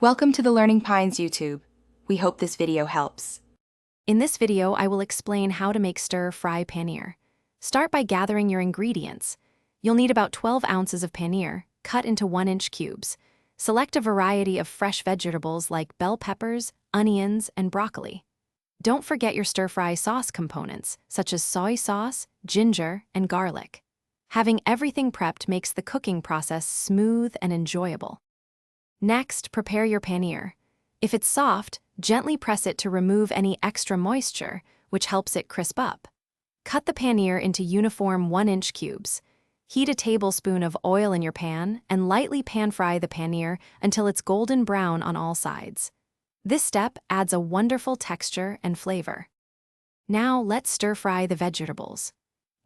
Welcome to the Learning Pines YouTube. We hope this video helps. In this video, I will explain how to make stir-fry paneer. Start by gathering your ingredients. You'll need about 12 ounces of paneer, cut into 1-inch cubes. Select a variety of fresh vegetables like bell peppers, onions, and broccoli. Don't forget your stir-fry sauce components, such as soy sauce, ginger, and garlic. Having everything prepped makes the cooking process smooth and enjoyable. Next, prepare your paneer. If it's soft, gently press it to remove any extra moisture, which helps it crisp up. Cut the paneer into uniform 1-inch cubes. Heat a tablespoon of oil in your pan and lightly pan-fry the paneer until it's golden brown on all sides. This step adds a wonderful texture and flavor. Now let's stir-fry the vegetables.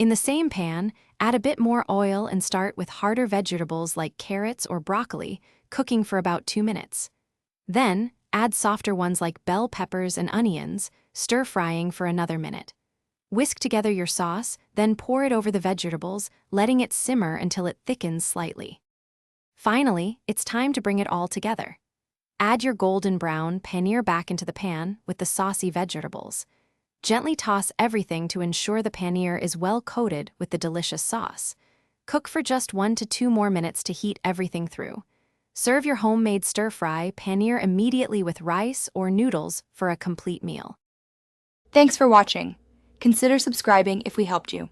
In the same pan, add a bit more oil and start with harder vegetables like carrots or broccoli, cooking for about 2 minutes. Then, add softer ones like bell peppers and onions, stir-frying for another minute. Whisk together your sauce, then pour it over the vegetables, letting it simmer until it thickens slightly. Finally, it's time to bring it all together. Add your golden brown paneer back into the pan with the saucy vegetables. Gently toss everything to ensure the paneer is well coated with the delicious sauce. Cook for just 1 to 2 more minutes to heat everything through. Serve your homemade stir-fry paneer immediately with rice or noodles for a complete meal. Thanks for watching. Consider subscribing if we helped you.